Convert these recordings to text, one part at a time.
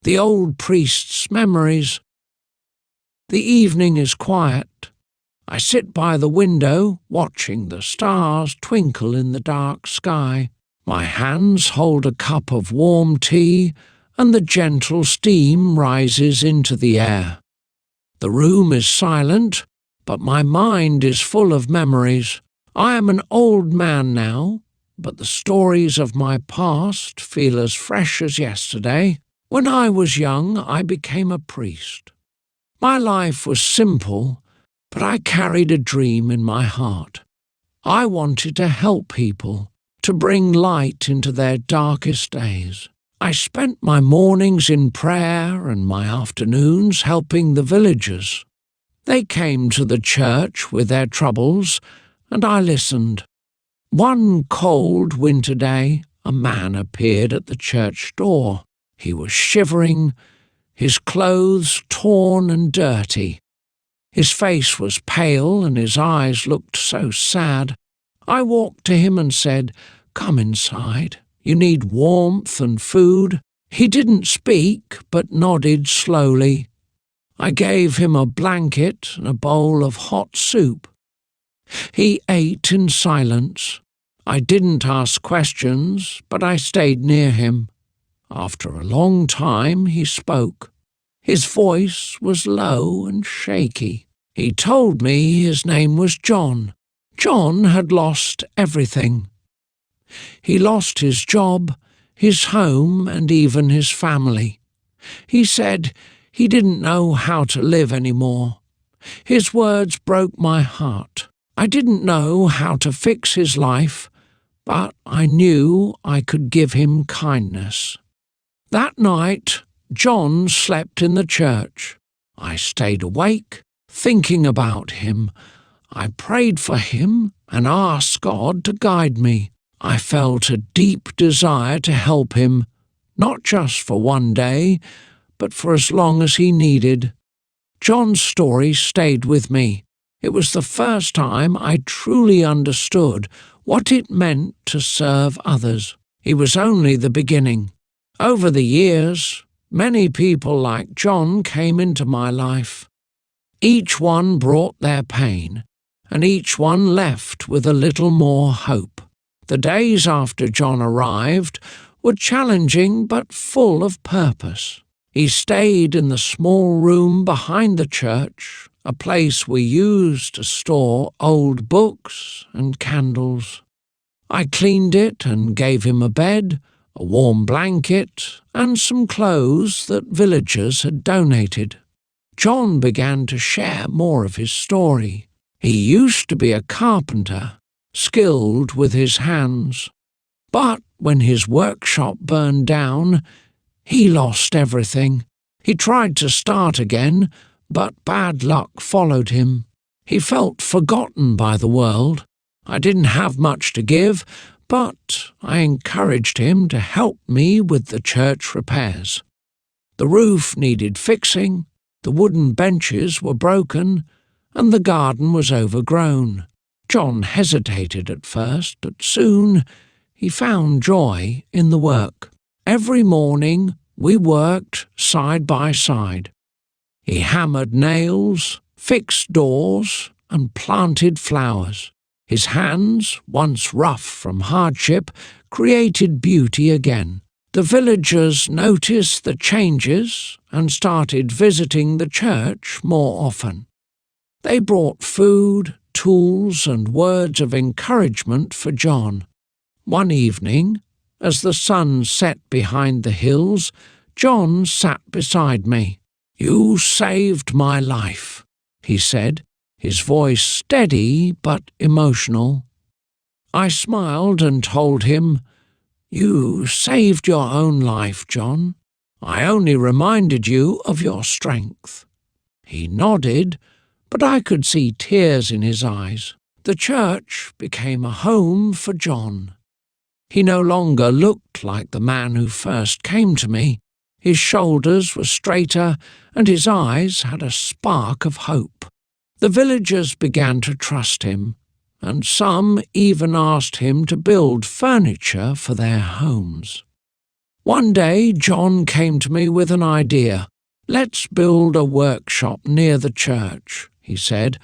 the old priest's memories. The evening is quiet. I sit by the window, watching the stars twinkle in the dark sky. My hands hold a cup of warm tea, and the gentle steam rises into the air. The room is silent, but my mind is full of memories. I am an old man now, but the stories of my past feel as fresh as yesterday. When I was young, I became a priest. My life was simple, but I carried a dream in my heart. I wanted to help people, to bring light into their darkest days. I spent my mornings in prayer and my afternoons helping the villagers. They came to the church with their troubles, and I listened. One cold winter day, a man appeared at the church door. He was shivering, his clothes torn and dirty. His face was pale and his eyes looked so sad. I walked to him and said, "Come inside. You need warmth and food." He didn't speak, but nodded slowly. I gave him a blanket and a bowl of hot soup. He ate in silence. I didn't ask questions, but I stayed near him. After a long time he spoke. His voice was low and shaky. He told me his name was John. John had lost everything. He lost his job, his home, and even his family. He said he didn't know how to live anymore. His words broke my heart. I didn't know how to fix his life, but I knew I could give him kindness. That night, John slept in the church. I stayed awake, thinking about him. I prayed for him and asked God to guide me. I felt a deep desire to help him, not just for one day, but for as long as he needed. John's story stayed with me. It was the first time I truly understood what it meant to serve others. He was only the beginning. Over the years, many people like John came into my life. Each one brought their pain, and each one left with a little more hope. The days after John arrived were challenging but full of purpose. He stayed in the small room behind the church, a place we used to store old books and candles. I cleaned it and gave him a bed, a warm blanket, and some clothes that villagers had donated. John began to share more of his story. He used to be a carpenter, skilled with his hands. But when his workshop burned down, he lost everything. He tried to start again, but bad luck followed him. He felt forgotten by the world. I didn't have much to give, but I encouraged him to help me with the church repairs. The roof needed fixing, the wooden benches were broken, and the garden was overgrown. John hesitated at first, but soon he found joy in the work. Every morning we worked side by side. He hammered nails, fixed doors, and planted flowers. His hands, once rough from hardship, created beauty again. The villagers noticed the changes and started visiting the church more often. They brought food, tools, and words of encouragement for John. One evening, as the sun set behind the hills, John sat beside me. "You saved my life," he said, his voice steady but emotional. I smiled and told him, "You saved your own life, John. I only reminded you of your strength." He nodded, but I could see tears in his eyes. The church became a home for John. He no longer looked like the man who first came to me. His shoulders were straighter, and his eyes had a spark of hope. The villagers began to trust him, and some even asked him to build furniture for their homes. One day, John came to me with an idea. "Let's build a workshop near the church," he said.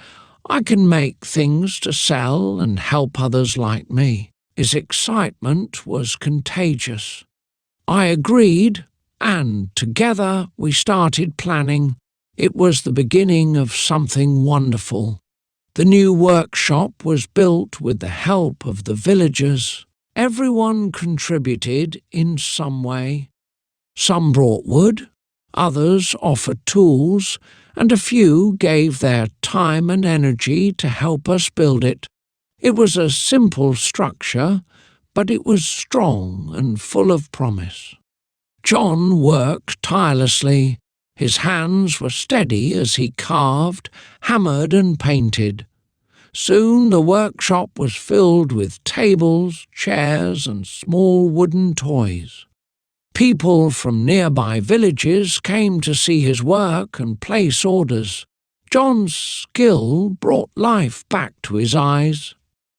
"I can make things to sell and help others like me." His excitement was contagious. I agreed, and together we started planning. It was the beginning of something wonderful. The new workshop was built with the help of the villagers. Everyone contributed in some way. Some brought wood, others offered tools, and a few gave their time and energy to help us build it. It was a simple structure, but it was strong and full of promise. John worked tirelessly. His hands were steady as he carved, hammered and painted. Soon the workshop was filled with tables, chairs and small wooden toys. People from nearby villages came to see his work and place orders. John's skill brought life back to his eyes,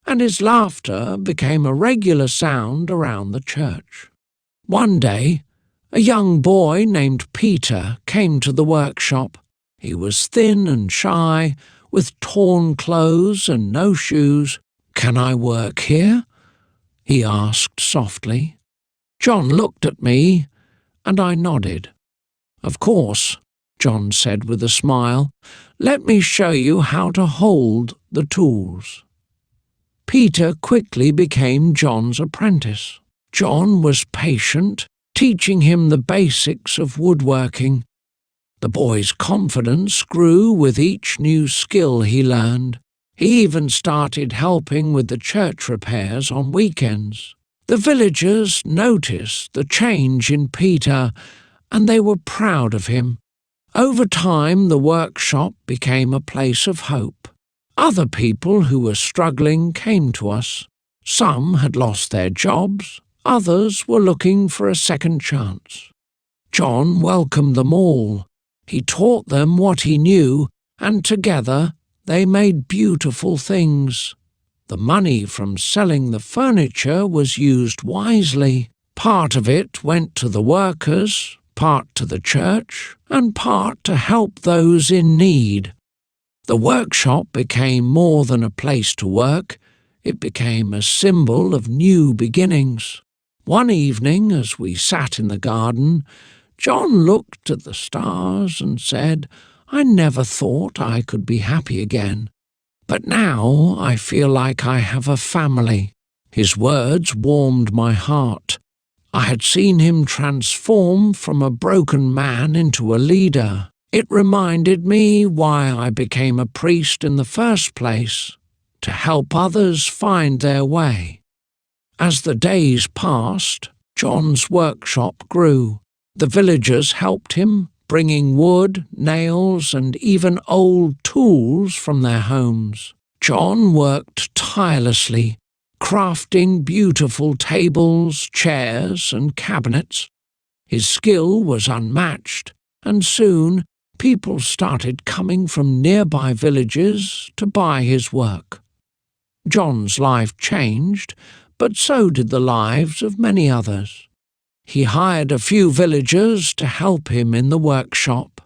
and his laughter became a regular sound around the church. One day, a young boy named Peter came to the workshop. He was thin and shy, with torn clothes and no shoes. "Can I work here?" he asked softly. John looked at me, and I nodded. "Of course," John said with a smile. "Let me show you how to hold the tools." Peter quickly became John's apprentice. John was patient, teaching him the basics of woodworking. The boy's confidence grew with each new skill he learned. He even started helping with the church repairs on weekends. The villagers noticed the change in Peter, and they were proud of him. Over time, the workshop became a place of hope. Other people who were struggling came to us. Some had lost their jobs, others were looking for a second chance. John welcomed them all. He taught them what he knew, and together they made beautiful things. The money from selling the furniture was used wisely. Part of it went to the workers, part to the church, and part to help those in need. The workshop became more than a place to work. It became a symbol of new beginnings. One evening, as we sat in the garden, John looked at the stars and said, "I never thought I could be happy again. But now I feel like I have a family." His words warmed my heart. I had seen him transform from a broken man into a leader. It reminded me why I became a priest in the first place, to help others find their way. As the days passed, John's workshop grew. The villagers helped him, bringing wood, nails, and even old tools from their homes. John worked tirelessly, crafting beautiful tables, chairs, and cabinets. His skill was unmatched, and soon people started coming from nearby villages to buy his work. John's life changed, but so did the lives of many others. He hired a few villagers to help him in the workshop.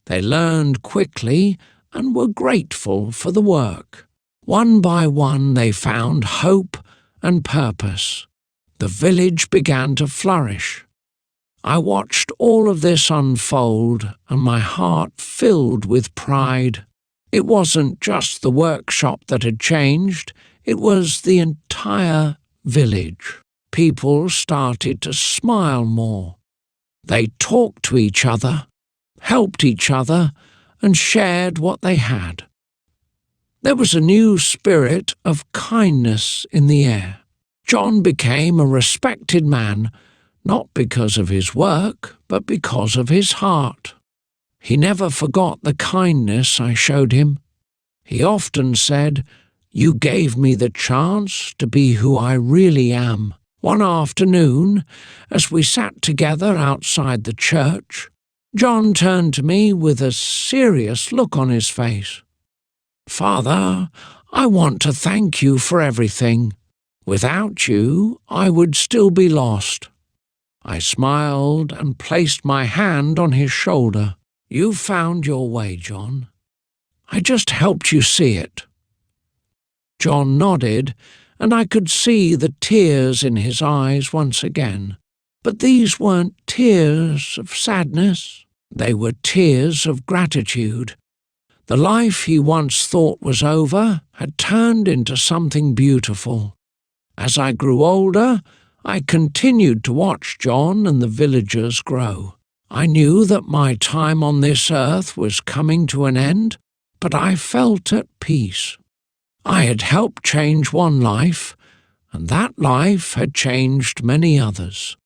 They learned quickly and were grateful for the work. One by one they found hope and purpose. The village began to flourish. I watched all of this unfold, and my heart filled with pride. It wasn't just the workshop that had changed, it was the entire village. People started to smile more. They talked to each other, helped each other, and shared what they had. There was a new spirit of kindness in the air. John became a respected man, not because of his work, but because of his heart. He never forgot the kindness I showed him. He often said, "You gave me the chance to be who I really am." One afternoon, as we sat together outside the church, John turned to me with a serious look on his face. "Father, I want to thank you for everything. Without you, I would still be lost. I smiled and placed my hand on his shoulder. "You found your way, John. I just helped you see it." John nodded, and I could see the tears in his eyes once again. But these weren't tears of sadness. They were tears of gratitude. The life he once thought was over had turned into something beautiful. As I grew older, I continued to watch John and the villagers grow. I knew that my time on this earth was coming to an end, but I felt at peace. I had helped change one life, and that life had changed many others.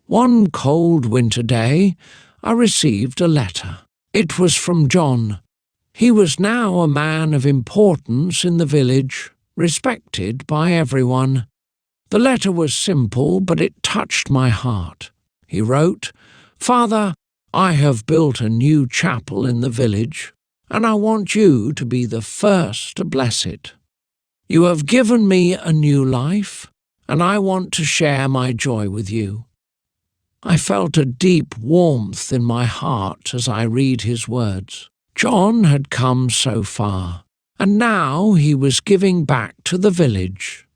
One cold winter day, I received a letter. It was from John. He was now a man of importance in the village, respected by everyone. The letter was simple, but it touched my heart. He wrote, "Father, I have built a new chapel in the village, and I want you to be the first to bless it. You have given me a new life, and I want to share my joy with you." I felt a deep warmth in my heart as I read his words. John had come so far, and now he was giving back to the village.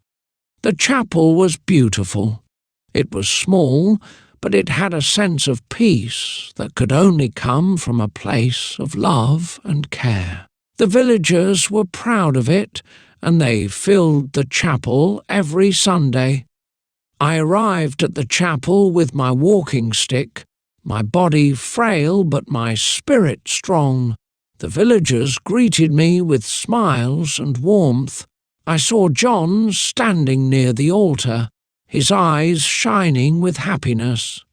The chapel was beautiful. It was small, but it had a sense of peace that could only come from a place of love and care. The villagers were proud of it, and they filled the chapel every Sunday. I arrived at the chapel with my walking stick, my body frail but my spirit strong. The villagers greeted me with smiles and warmth. I saw John standing near the altar, his eyes shining with happiness.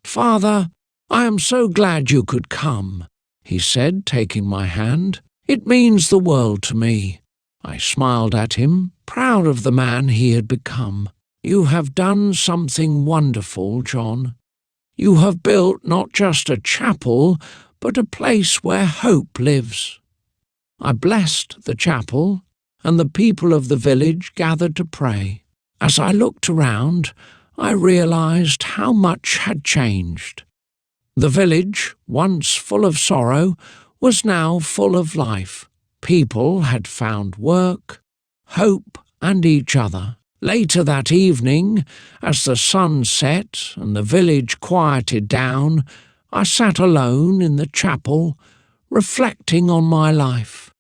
"Father, I am so glad you could come," he said, taking my hand. "It means the world to me." I smiled at him, proud of the man he had become. "You have done something wonderful, John. You have built not just a chapel, but a place where hope lives." I blessed the chapel, and the people of the village gathered to pray. As I looked around, I realized how much had changed. The village, once full of sorrow, was now full of life. People had found work, hope, and each other. Later that evening, as the sun set and the village quieted down, I sat alone in the chapel, reflecting on my life.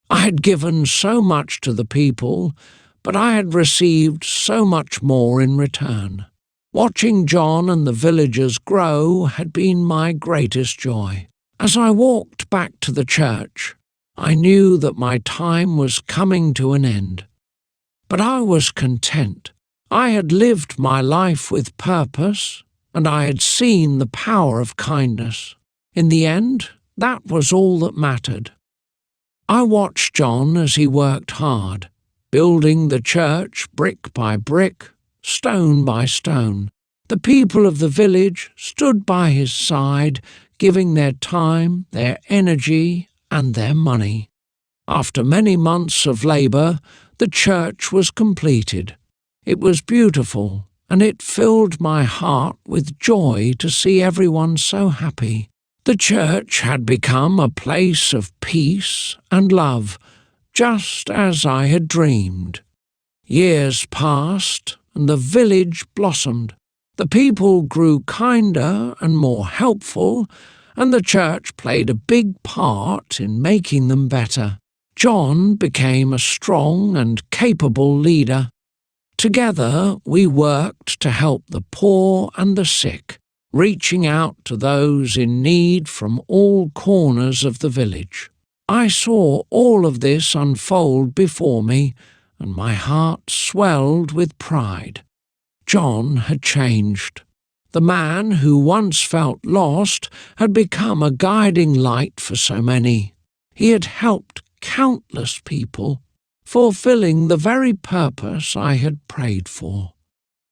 I had given so much to the people, but I had received so much more in return. Watching John and the villagers grow had been my greatest joy. As I walked back to the church, I knew that my time was coming to an end. But I was content. I had lived my life with purpose, and I had seen the power of kindness. In the end, that was all that mattered. I watched John as he worked hard, building the church brick by brick, stone by stone. The people of the village stood by his side, giving their time, their energy, and their money. After many months of labour, the church was completed. It was beautiful, and it filled my heart with joy to see everyone so happy. The church had become a place of peace and love, just as I had dreamed. Years passed, and the village blossomed. The people grew kinder and more helpful, and the church played a big part in making them better. John became a strong and capable leader. Together we worked to help the poor and the sick, reaching out to those in need from all corners of the village. I saw all of this unfold before me, and my heart swelled with pride. John had changed. The man who once felt lost had become a guiding light for so many. He had helped countless people, fulfilling the very purpose I had prayed for.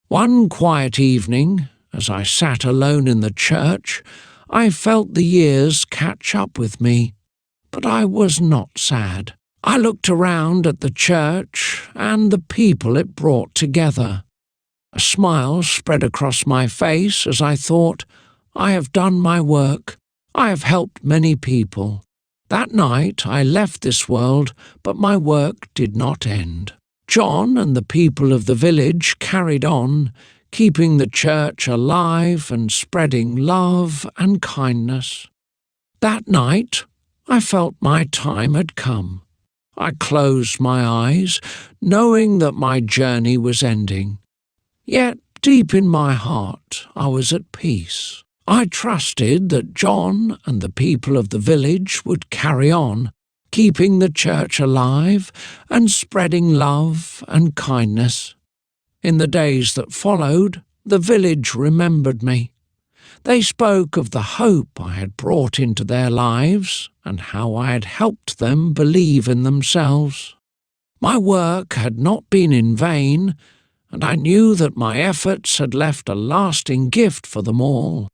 One quiet evening, as I sat alone in the church, I felt the years catch up with me, but I was not sad. I looked around at the church and the people it brought together. A smile spread across my face as I thought, I have done my work. I have helped many people. That night I left this world, but my work did not end. John and the people of the village carried on, keeping the church alive and spreading love and kindness. That night I felt my time had come. I closed my eyes, knowing that my journey was ending. Yet deep in my heart I was at peace. I trusted that John and the people of the village would carry on, keeping the church alive and spreading love and kindness. In the days that followed, the village remembered me. They spoke of the hope I had brought into their lives and how I had helped them believe in themselves. My work had not been in vain, and I knew that my efforts had left a lasting gift for them all.